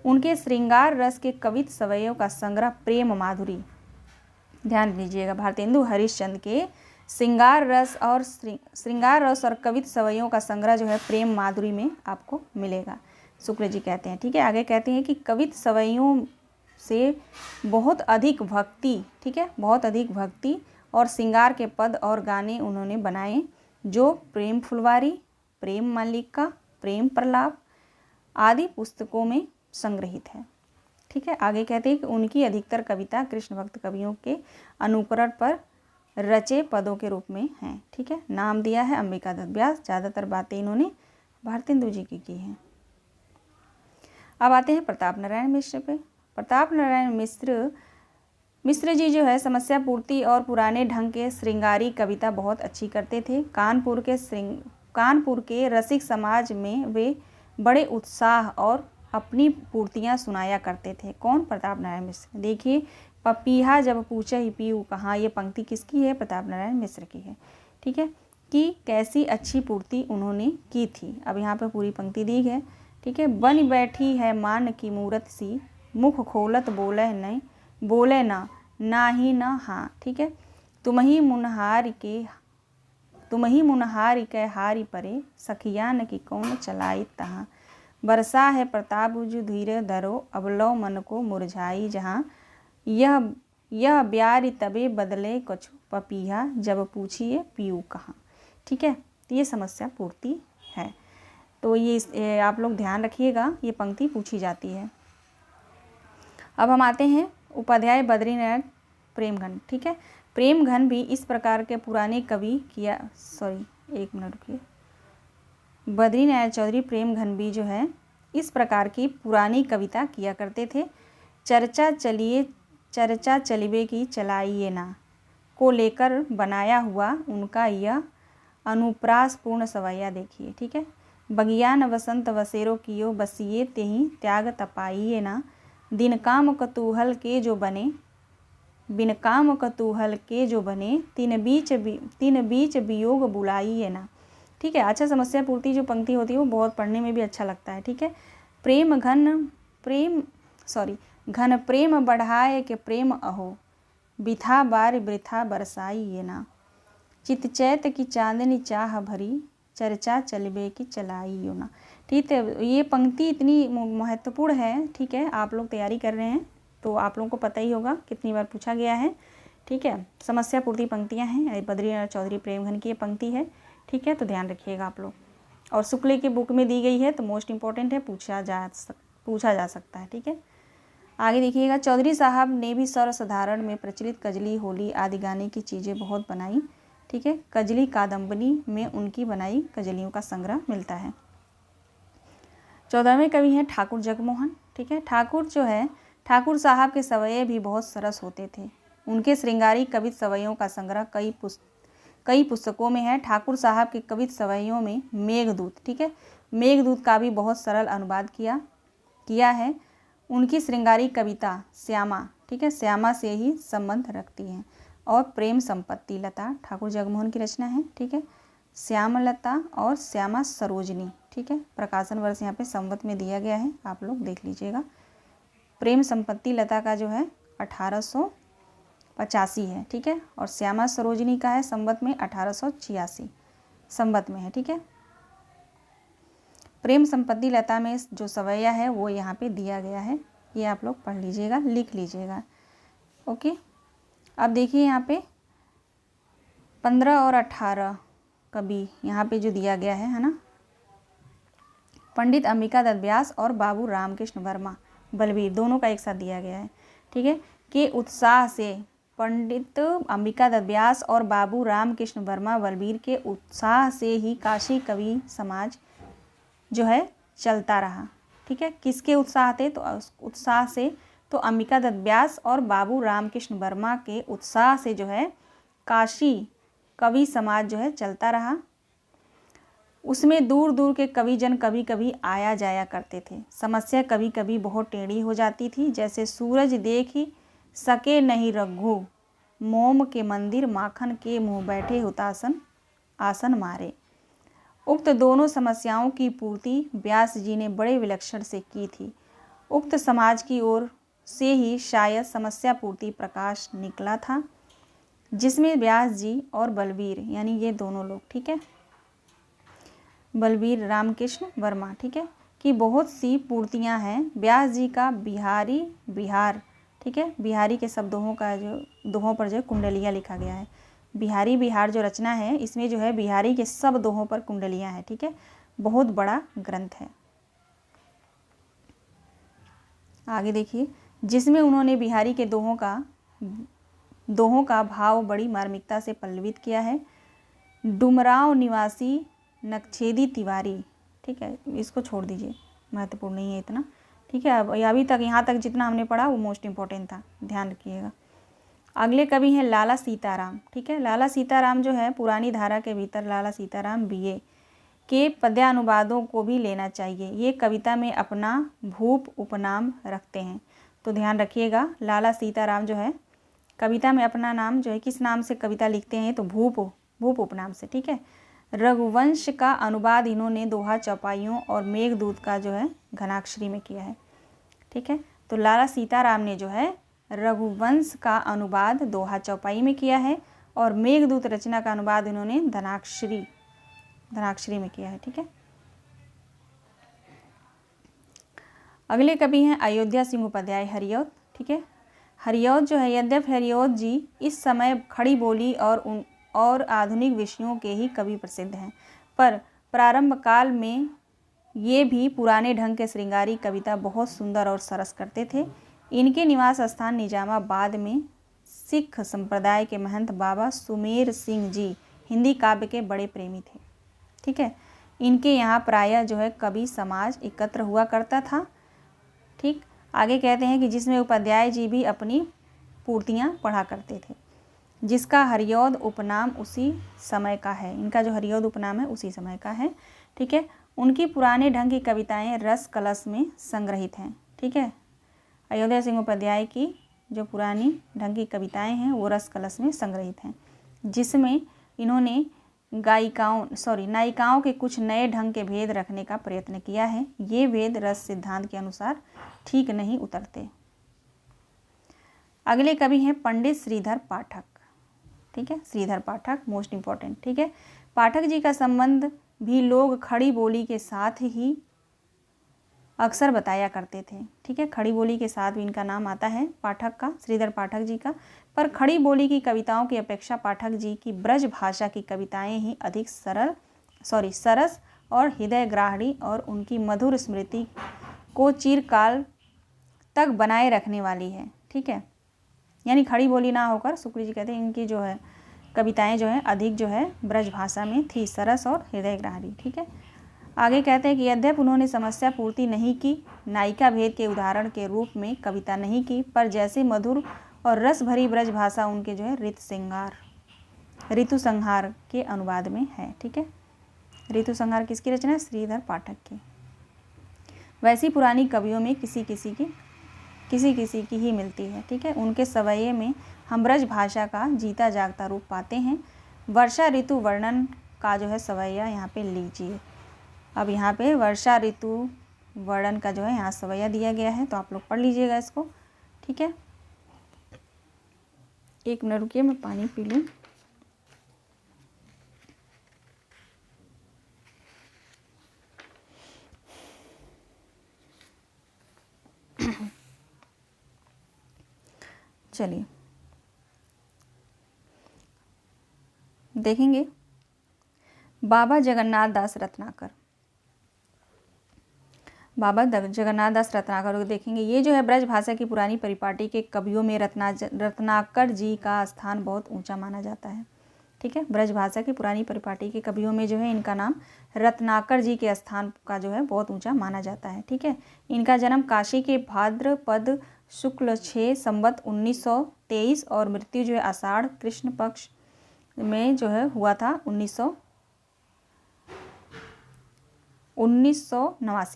उनके श्रृंगार रस के कवित सवयों का संग्रह प्रेम माधुरी, ध्यान दीजिएगा, भारतेंदु हरिश्चंद्र के श्रृंगार रस और कवित सवयों का संग्रह जो है प्रेम माधुरी में आपको मिलेगा, शुक्ल जी कहते हैं। ठीक है, आगे कहते हैं कि कवित सवयों से बहुत अधिक भक्ति, ठीक है, बहुत अधिक भक्ति और श्रृंगार के पद और गाने उन्होंने बनाए, जो प्रेम फुलवारी, प्रेम मल्लिका, प्रेम प्रलाप आदि पुस्तकों में संग्रहित है। ठीक है, आगे कहते हैं कि उनकी अधिकतर कविता कृष्ण भक्त कवियों के अनुकरण पर रचे पदों के रूप में हैं। ठीक है, नाम दिया है अंबिका दत्त व्यास। ज़्यादातर बातें इन्होंने भारतेंदु जी की हैं। अब आते हैं प्रताप नारायण मिश्र पे। प्रताप नारायण मिश्र जी जो है समस्या पूर्ति और पुराने ढंग के श्रृंगारी कविता बहुत अच्छी करते थे। कानपुर के रसिक समाज में वे बड़े उत्साह और अपनी पूर्तियाँ सुनाया करते थे। कौन? प्रताप नारायण मिश्र। देखिए, पपीहा जब पूछे ही पीऊ कहाँ, ये पंक्ति किसकी है? प्रताप नारायण मिश्र की है। ठीक है, कि कैसी अच्छी पूर्ति उन्होंने की थी। अब यहाँ पे पूरी पंक्ति दी है। ठीक है, बन बैठी है मान की मूरत सी, मुख खोलत बोले ना ही ना हाँ। ठीक है, तुम ही मुनहार के हारी परे, सखियान की कौन चलाई तहाँ, बरसा है प्रताप जो धीरे धरो, अबलो मन को मुरझाई जहाँ, यह ब्यारी तबे बदले कछु, पपीहा जब पूछिए पीऊ कहाँ। ठीक है, तो ये समस्या पूर्ति है। तो ये आप लोग ध्यान रखिएगा, ये पंक्ति पूछी जाती है। अब हम आते हैं उपाध्याय बद्रीनारायण प्रेमघन। ठीक है, प्रेमघन भी इस प्रकार के पुराने कवि बद्रीनारायण चौधरी प्रेमघन भी जो है इस प्रकार की पुरानी कविता किया करते थे। चर्चा चलिबे की चलाइए ना को लेकर बनाया हुआ उनका यह अनुप्रासपूर्ण सवैया देखिए। ठीक है, बगियान वसंत वसेरो कियो बसिए तेहि त्याग तपाइए ना, दिन काम कतूहल के जो बने बिन काम कतूहल के जो बने, तीन बीच वियोग बुलाइए ना। ठीक है, अच्छा, समस्या पूर्ति जो पंक्ति होती है वो बहुत पढ़ने में भी अच्छा लगता है। ठीक है, घन प्रेम बढ़ाए के प्रेम अहो, बिथा बार वृथा बरसाइए ना, चित चैत की चांदनी चाह भरी, चर्चा चलबे की चलाइयो ना। ठीक है, ये पंक्ति इतनी महत्वपूर्ण है। ठीक है, आप लोग तैयारी कर रहे हैं तो आप लोगों को पता ही होगा कितनी बार पूछा गया है। ठीक है, समस्या पूर्ति पंक्तियां हैं, बद्रीनारायण चौधरी प्रेमघन की ये पंक्ति है। ठीक है, तो ध्यान रखिएगा आप लोग। और शुक्ल की बुक में दी गई है तो मोस्ट इंपॉर्टेंट है, पूछा जा सकता है। ठीक है, आगे देखिएगा, चौधरी साहब ने भी सर्वसाधारण में प्रचलित कजली, होली आदि गाने की चीज़ें बहुत बनाई। ठीक है, कजली कादम्बनी में उनकी बनाई कजलियों का संग्रह मिलता है। 14वें कवि हैं ठाकुर जगमोहन। ठीक है, ठाकुर साहब के सवये भी बहुत सरस होते थे। उनके श्रृंगारी कवित सवयों का संग्रह कई पुस्तकों में है। ठाकुर साहब के कवित सवयों में मेघदूत, ठीक है, मेघदूत का भी बहुत सरल अनुवाद किया है। उनकी श्रृंगारी कविता श्यामा, ठीक है, श्यामा से ही संबंध रखती है। और प्रेम संपत्ति लता ठाकुर जगमोहन की रचना है। ठीक है, श्यामलता और श्यामा सरोजनी ठीक है। प्रकाशन वर्ष यहाँ पे संवत में दिया गया है, आप लोग देख लीजिएगा। प्रेम संपत्ति लता का जो है 1885 है, ठीक है। और श्यामा सरोजिनी का है संवत में 1886 संवत में है, ठीक है। प्रेम संपत्ति लता में जो सवैया है वो यहाँ पे दिया गया है, ये आप लोग पढ़ लीजिएगा, लिख लीजिएगा। ओके, अब देखिए यहाँ पे 15 और 18 कवि यहाँ पे जो दिया गया है ना, पंडित अंबिका दत्त व्यास और बाबू रामकृष्ण वर्मा बलबीर, दोनों का एक साथ दिया गया है, ठीक है। के उत्साह से पंडित अंबिका दत्त व्यास और बाबू रामकृष्ण वर्मा बलबीर के उत्साह से ही काशी कवि समाज जो है चलता रहा, ठीक है। किसके उत्साह थे? तो उत्साह से तो अंबिका दत्त व्यास और बाबू रामकृष्ण वर्मा के उत्साह से जो है काशी कवि समाज जो है चलता रहा। उसमें दूर दूर के कविजन कभी कभी आया जाया करते थे। समस्या कभी कभी बहुत टेढ़ी हो जाती थी, जैसे सूरज देख ही सके नहीं रघु, मोम के मंदिर माखन के मुँह बैठे हुतासन आसन मारे। उक्त दोनों समस्याओं की पूर्ति व्यास जी ने बड़े विलक्षण से की थी। उक्त समाज की ओर से ही शायद समस्या पूर्ति प्रकाश निकला था, जिसमें व्यास जी और बलबीर यानी ये दोनों लोग, ठीक है, बलबीर रामकृष्ण वर्मा, ठीक है, की बहुत सी पूर्तियां हैं। व्यास जी का बिहारी बिहार, ठीक है, बिहारी के सब दोहों का जो दोहों पर जो कुंडलियाँ लिखा गया है। बिहारी बिहार जो रचना है इसमें जो है बिहारी के सब दोहों पर कुंडलियाँ हैं, ठीक है, बहुत बड़ा ग्रंथ है। आगे देखिए, जिसमें उन्होंने बिहारी के दोहों का भाव बड़ी मार्मिकता से पल्लवित किया है। डुमराव निवासी नक्छेदी तिवारी, ठीक है, इसको छोड़ दीजिए, महत्वपूर्ण नहीं है इतना, ठीक है। अब अभी तक यहाँ तक जितना हमने पढ़ा वो मोस्ट इम्पोर्टेंट था, ध्यान रखिएगा। अगले कवि हैं लाला सीताराम, ठीक है। लाला सीताराम जो है पुरानी धारा के भीतर लाला सीताराम बीए के पद्यानुवादों को भी लेना चाहिए। ये कविता में अपना भूप उपनाम रखते हैं, तो ध्यान रखिएगा। लाला सीताराम जो है कविता में अपना नाम जो है किस नाम से कविता लिखते हैं? तो भूप उपनाम से, ठीक है। रघुवंश का अनुवाद इन्होंने दोहा चौपाइयों और मेघदूत का जो है घनाक्षरी में किया है, ठीक है। तो लाला सीताराम ने जो है रघुवंश का अनुवाद दोहा चौपाई में किया है और मेघदूत रचना का अनुवाद इन्होंने धनाक्षरी में किया है, ठीक है। अगले कवि हैं अयोध्या सिंह उपाध्याय हरिऔध, ठीक है। हरिऔध जो है, यद्यपि हरिऔध जी इस समय खड़ी बोली और आधुनिक विषयों के ही कवि प्रसिद्ध हैं, पर प्रारंभ काल में ये भी पुराने ढंग के श्रृंगारी कविता बहुत सुंदर और सरस करते थे। इनके निवास स्थान निजामाबाद में सिख संप्रदाय के महंत बाबा सुमेर सिंह जी हिंदी काव्य के बड़े प्रेमी थे, ठीक है। इनके यहाँ प्रायः जो है कवि समाज एकत्र हुआ करता था, ठीक। आगे कहते हैं कि जिसमें उपाध्याय जी भी अपनी पूर्तियाँ पढ़ा करते थे, जिसका हरिऔध उपनाम उसी समय का है। इनका जो हरिऔध उपनाम है उसी समय का है, ठीक है। उनकी पुराने ढंग की कविताएं रस कलश में संग्रहित हैं, ठीक है। अयोध्या सिंह उपाध्याय की जो पुरानी ढंग की कविताएं हैं वो रस कलश में संग्रहित हैं, जिसमें इन्होंने नायिकाओं के कुछ नए ढंग के भेद रखने का प्रयत्न किया है। ये भेद रस सिद्धांत के अनुसार ठीक नहीं उतरते। अगले कवि हैं पंडित श्रीधर पाठक, ठीक है। श्रीधर पाठक मोस्ट इम्पॉर्टेंट, ठीक है। पाठक जी का संबंध भी लोग खड़ी बोली के साथ ही अक्सर बताया करते थे, ठीक है। खड़ी बोली के साथ भी इनका नाम आता है पाठक का, श्रीधर पाठक जी का। पर खड़ी बोली की कविताओं की अपेक्षा पाठक जी की ब्रज भाषा की कविताएं ही अधिक सरस और हृदय ग्राहणी और उनकी मधुर स्मृति को चिरकाल तक बनाए रखने वाली है, ठीक है। यानी खड़ी बोली ना होकर शुक्ल जी कहते हैं इनकी जो है कविताएं जो है अधिक जो है ब्रज भाषा में थी, सरस और हृदय ग्राहणी, ठीक है। आगे कहते हैं कि यद्यपि उन्होंने समस्या पूर्ति नहीं की, नायिका भेद के उदाहरण के रूप में कविता नहीं की, पर जैसे मधुर और रस भरी ब्रज भाषा उनके जो है ऋतु संहार के अनुवाद में है, ठीक है। ऋतु संहार किसकी रचना है? श्रीधर पाठक की। वैसी पुरानी कवियों में किसी किसी की ही मिलती है, ठीक है। उनके सवैये में हम ब्रज भाषा का जीता जागता रूप पाते हैं। वर्षा ऋतु वर्णन का जो है सवैया यहाँ पे लीजिए। अब यहाँ पे वर्षा ऋतु वर्णन का जो है यहाँ सवैया दिया गया है, तो आप लोग पढ़ लीजिएगा इसको, ठीक है। 1 मिनट रुकिए, मैं पानी पी लूँ। चलिए देखेंगे बाबा जगन्नाथ दास रत्नाकर। बाबा जगन्नाथ दास रत्नाकर को देखेंगे। ये जो है ब्रज भाषा की पुरानी परिपाटी के कवियों में रत्नाकर जी का स्थान बहुत ऊंचा माना जाता है, ठीक है। ब्रज भाषा की पुरानी परिपाटी के कवियों में जो है इनका नाम रत्नाकर जी के स्थान का जो है बहुत ऊंचा माना जाता है, ठीक है। इनका जन्म काशी के भाद्रपद शुक्ल 6 संवत 1923 और मृत्यु जो है आषाढ़ कृष्ण पक्ष में जो है हुआ था 1989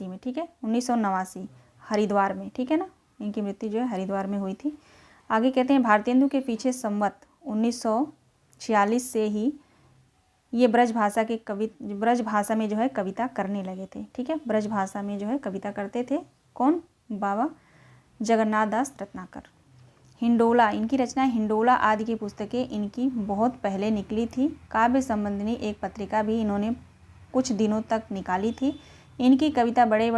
में, ठीक है। 1989 हरिद्वार में, ठीक है ना। इनकी मृत्यु जो है हरिद्वार में हुई थी। आगे कहते हैं भारतेंदु के पीछे संवत 1946 से ही ये ब्रज भाषा में जो है कविता करने लगे थे, ठीक है। ब्रज भाषा में जो है कविता करते थे कौन? बाबा जगन्नाथ दास रत्नाकर। हिंडोला, इनकी रचना हिंडोला आदि की पुस्तकें इनकी बहुत पहले निकली थी। काव्य संबंधी एक पत्रिका भी इन्होंने कुछ दिनों तक निकाली थी। इनकी कविता बड़े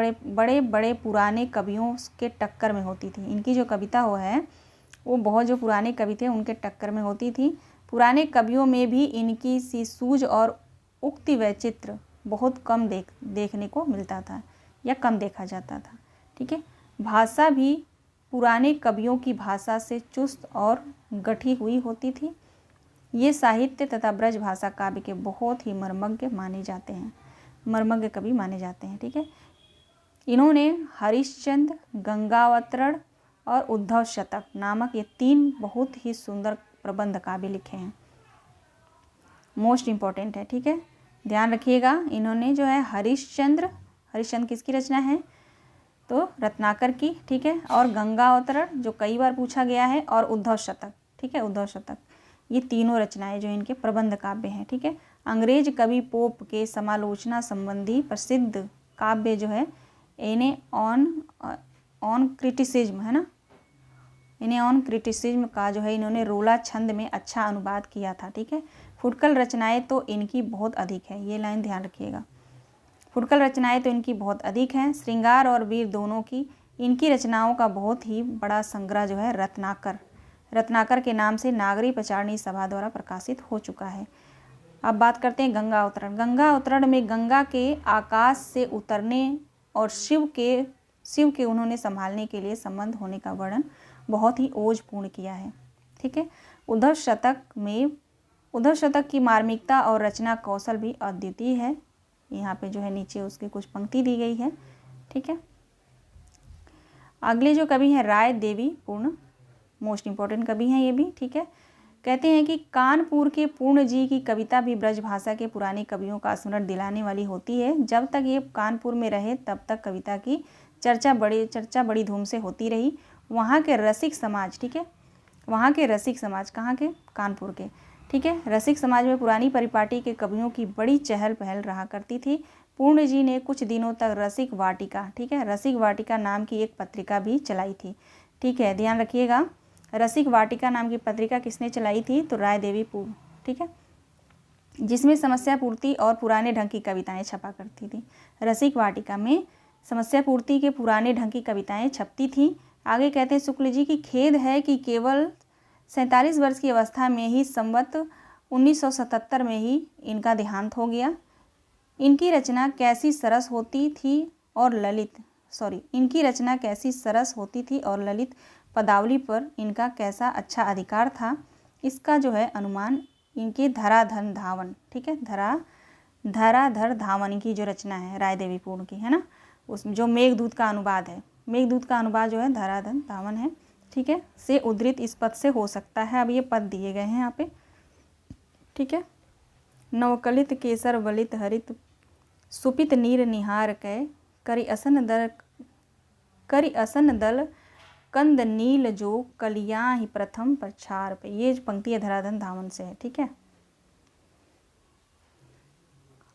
बड़े पुराने कवियों के टक्कर में होती थी। इनकी जो कविता वो बहुत जो पुराने कवि थे उनके टक्कर में होती थी। पुराने कवियों में भी इनकी सी सूझ और उक्ति वैचित्र बहुत कम देखने को मिलता था या कम देखा जाता था, ठीक है। भाषा भी पुराने कवियों की भाषा से चुस्त और गठी हुई होती थी। ये साहित्य तथा ब्रज भाषा काव्य के बहुत ही मर्मज्ञ माने जाते हैं, मर्मज्ञ कवि माने जाते हैं, ठीक है। इन्होंने हरिश्चंद्र, गंगावतरण और उद्धव शतक नामक ये 3 बहुत ही सुंदर प्रबंध काव्य लिखे हैं। मोस्ट इम्पॉर्टेंट है, ठीक है, ध्यान रखिएगा। इन्होंने जो है हरिश्चंद्र किसकी रचना है? तो रत्नाकर की, ठीक है। और गंगावतरण जो कई बार पूछा गया है, और उद्धव शतक, ठीक है, उद्धव शतक। ये तीनों रचनाएं जो इनके प्रबंध काव्य हैं, ठीक है। अंग्रेज कवि पोप के समालोचना संबंधी प्रसिद्ध काव्य जो है इन्हें ऑन क्रिटिसिज्म है ना, इन्हें ऑन क्रिटिसिज्म का जो है इन्होंने रोला छंद में अच्छा अनुवाद किया था, ठीक है। फुटकल रचनाएं तो इनकी बहुत अधिक है, ये लाइन ध्यान रखिएगा। फुटकल रचनाएं तो इनकी बहुत अधिक हैं। श्रृंगार और वीर दोनों की इनकी रचनाओं का बहुत ही बड़ा संग्रह जो है रत्नाकर के नाम से नागरी प्रचारणी सभा द्वारा प्रकाशित हो चुका है। अब बात करते हैं गंगा अवतरण में गंगा के आकाश से उतरने और शिव के उन्होंने संभालने के लिए संबंध होने का वर्णन बहुत ही ओजपूर्ण किया है, ठीक है। उद्धव शतक की मार्मिकता और रचना कौशल भी अद्वितीय है। यहाँ पे जो है नीचे उसकी कुछ पंक्ति दी गई है, ठीक है। अगले जो कवि हैं राय देवी पूर्ण, मोस्ट इम्पॉर्टेंट कवि हैं ये भी, ठीक है। कहते हैं कि कानपुर के पूर्ण जी की कविता भी ब्रज भाषा के पुराने कवियों का स्मरण दिलाने वाली होती है। जब तक ये कानपुर में रहे तब तक कविता की चर्चा बड़ी धूम से होती रही। वहाँ के रसिक समाज, ठीक है, वहाँ के रसिक समाज कहाँ के? कानपुर के, ठीक है। रसिक समाज में पुरानी परिपाटी के कवियों की बड़ी चहल पहल रहा करती थी। पूर्ण जी ने कुछ दिनों तक रसिक वाटिका, ठीक है, रसिक वाटिका नाम की एक पत्रिका भी चलाई थी, ठीक है, ध्यान रखिएगा। रसिक वाटिका नाम की पत्रिका किसने चलाई थी? तो राय देवी पूर्ण, ठीक है, जिसमें समस्या पूर्ति और पुराने ढंग की कविताएं छपा करती थी। रसिक वाटिका में समस्या पूर्ति के पुराने ढंग की कविताएं छपती थी। आगे कहते हैं शुक्ल जी की खेद है कि केवल 47 वर्ष की अवस्था में ही संवत 1977 में ही इनका देहांत हो गया। इनकी रचना कैसी सरस होती थी और ललित पदावली पर इनका कैसा अच्छा अधिकार था, इसका जो है अनुमान इनके धराधर धावन, ठीक है, धराधर धावन की जो रचना है राय देवी पूर्ण की, है ना, उस जो मेघदूत का अनुवाद है, मेघदूत का अनुवाद जो है धराधर धावन है, ठीक है, से उद्धृत इस पद से हो सकता है। अब ये पद दिए गए हैं यहाँ पे, ठीक है। नवकलित केसर वलित हरित सुपित नीर निहार कै करि असन दल कंद नील जो कलिया ही प्रथम प्रचार पे, ये पंक्ति है धराधर धावन से है, ठीक है।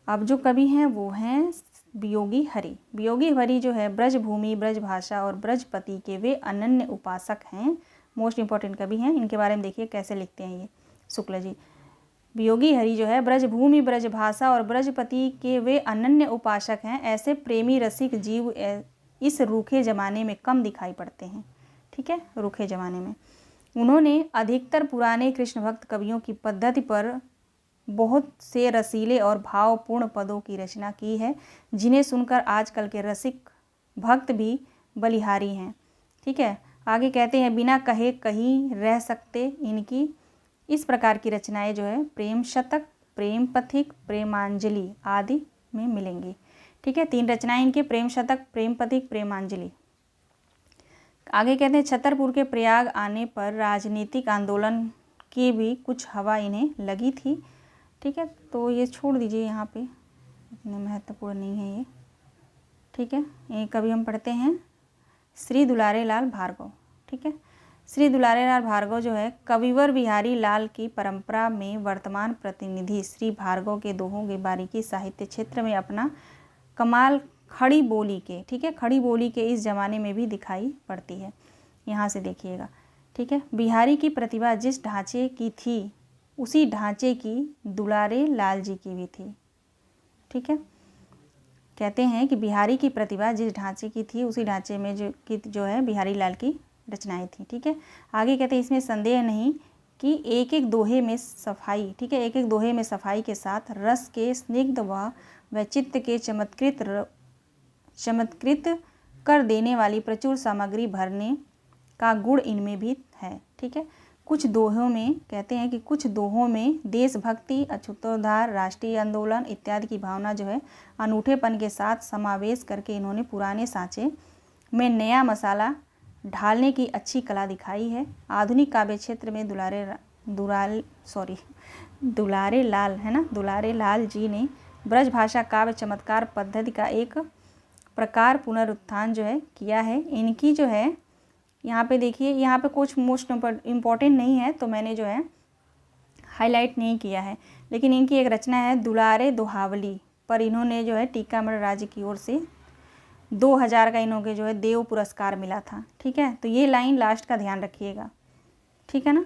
अब जो कवि हैं वो हैं वियोगी हरि। वियोगी हरि जो है ब्रजभूमि, ब्रजभाषा और ब्रजपति के वे अनन्य उपासक हैं। मोस्ट इंपॉर्टेंट कवि हैं, इनके बारे में देखिए कैसे लिखते हैं ये शुक्ल जी। वियोगी हरि जो है ब्रजभूमि, ब्रजभाषा और ब्रजपति के वे अनन्य उपासक हैं। ऐसे प्रेमी रसिक जीव इस रूखे ज़माने में कम दिखाई पड़ते हैं। ठीक है, रूखे ज़माने में। उन्होंने अधिकतर पुराने कृष्ण भक्त कवियों की पद्धति पर बहुत से रसीले और भावपूर्ण पदों की रचना की है, जिन्हें सुनकर आजकल के रसिक भक्त भी बलिहारी हैं। ठीक है, आगे कहते हैं बिना कहे कहीं रह सकते इनकी इस प्रकार की रचनाएं जो है प्रेम शतक, प्रेम पथिक, प्रेमांजलि आदि में मिलेंगी। ठीक है, 3 रचनाएं इनके प्रेम शतक, प्रेम पथिक, प्रेमांजलि। आगे कहते हैं छतरपुर के प्रयाग आने पर राजनीतिक आंदोलन की भी कुछ हवा इन्हें लगी थी। ठीक है, तो ये छोड़ दीजिए, यहाँ पे इतने महत्वपूर्ण नहीं है ये। ठीक है, ये कभी हम पढ़ते हैं श्री दुलारे लाल भार्गव। ठीक है, श्री दुलारे लाल भार्गव जो है कविवर बिहारी लाल की परंपरा में वर्तमान प्रतिनिधि श्री भार्गव के दोहों की बारीकी साहित्य क्षेत्र में अपना कमाल खड़ी बोली के, ठीक है, खड़ी बोली के इस जमाने में भी दिखाई पड़ती है। यहाँ से देखिएगा। ठीक है, बिहारी की प्रतिभा जिस ढांचे की थी उसी ढांचे की दुलारे लाल जी की भी थी। ठीक है, कहते हैं कि बिहारी की प्रतिभा जिस ढांचे की थी उसी ढांचे में जो है बिहारी लाल की रचनाएं थी। ठीक है, आगे कहते हैं इसमें संदेह नहीं कि एक एक दोहे में सफाई, ठीक है, एक एक दोहे में सफाई के साथ रस के स्निग्ध व चित्त के चमत्कृत कर देने वाली प्रचुर सामग्री भरने का गुण इनमें भी है। ठीक है, कुछ दोहों में कहते हैं कि कुछ दोहों में देशभक्ति, अछूतोद्धार, राष्ट्रीय आंदोलन इत्यादि की भावना जो है अनूठेपन के साथ समावेश करके इन्होंने पुराने सांचे में नया मसाला ढालने की अच्छी कला दिखाई है। आधुनिक काव्य क्षेत्र में दुलारे लाल जी ने ब्रजभाषा काव्य चमत्कार पद्धति का एक प्रकार पुनरुत्थान जो है किया है। इनकी जो है यहाँ पे देखिए, यहाँ पे कुछ मोस्ट इम्पॉर्टेंट नहीं है तो मैंने जो है हाईलाइट नहीं किया है, लेकिन इनकी एक रचना है दुलारे दोहावली पर इन्होंने जो है टीकामण राज्य की ओर से 2000 का इन्होंने जो है देव पुरस्कार मिला था। ठीक है, तो ये लाइन लास्ट का ध्यान रखिएगा। ठीक है ना।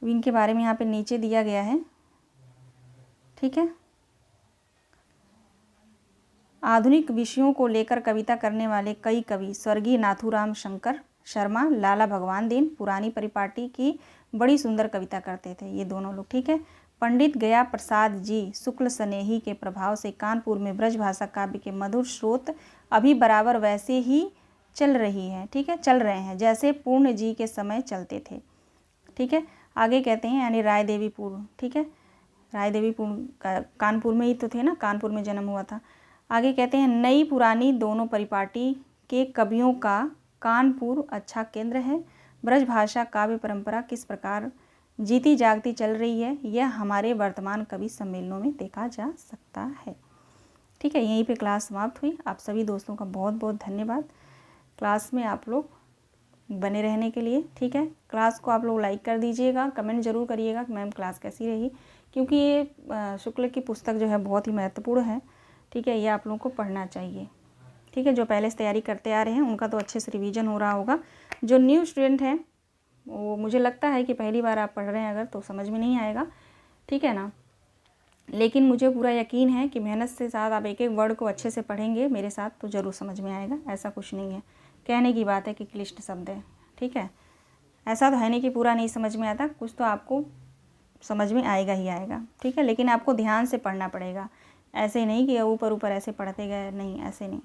इनके बारे में यहाँ पे नीचे दिया गया है। ठीक है, आधुनिक विषयों को लेकर कविता करने वाले कई कवि स्वर्गीय नाथूराम शंकर शर्मा, लाला भगवान दीन पुरानी परिपाटी की बड़ी सुंदर कविता करते थे ये दोनों लोग। ठीक है, पंडित गया प्रसाद जी शुक्ल स्नेही के प्रभाव से कानपुर में ब्रजभाषा काव्य के मधुर स्रोत अभी बराबर वैसे ही चल रही है। ठीक है, चल रहे हैं जैसे पूर्ण जी के समय चलते थे। ठीक है, आगे कहते हैं यानी राय देवीपुर। ठीक है, राय देवीपुर कानपुर में ही तो थे ना, कानपुर में जन्म हुआ था। आगे कहते हैं नई पुरानी दोनों परिपाटी के कवियों का कानपुर अच्छा केंद्र है। ब्रजभाषा काव्य परंपरा किस प्रकार जीती जागती चल रही है यह हमारे वर्तमान कवि सम्मेलनों में देखा जा सकता है। ठीक है, यहीं पे क्लास समाप्त हुई। आप सभी दोस्तों का बहुत बहुत धन्यवाद क्लास में आप लोग बने रहने के लिए। ठीक है, क्लास को आप लोग लाइक कर दीजिएगा, कमेंट जरूर करिएगा कि मैम क्लास कैसी रही, क्योंकि ये शुक्ल की पुस्तक जो है बहुत ही महत्वपूर्ण है। ठीक है, ये आप लोगों को पढ़ना चाहिए। ठीक है, जो पहले से तैयारी करते आ रहे हैं उनका तो अच्छे से रिवीजन हो रहा होगा। जो न्यू स्टूडेंट हैं वो मुझे लगता है कि पहली बार आप पढ़ रहे हैं अगर तो समझ में नहीं आएगा। ठीक है ना, लेकिन मुझे पूरा यकीन है कि मेहनत से साथ आप एक एक वर्ड को अच्छे से पढ़ेंगे मेरे साथ तो ज़रूर समझ में आएगा। ऐसा कुछ नहीं है, कहने की बात है कि क्लिष्ट शब्द है। ठीक है, ऐसा तो है नहीं कि पूरा नहीं समझ में आता, कुछ तो आपको समझ में आएगा ही आएगा। ठीक है, लेकिन आपको ध्यान से पढ़ना पड़ेगा, ऐसे नहीं कि ऊपर ऊपर ऐसे पढ़ते गए, नहीं ऐसे नहीं।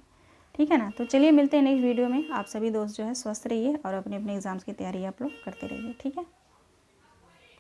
ठीक है ना, तो चलिए मिलते हैं नेक्स्ट वीडियो में। आप सभी दोस्त जो है स्वस्थ रहिए और अपने अपने एग्ज़ाम्स की तैयारी आप लोग करते रहिए। ठीक है।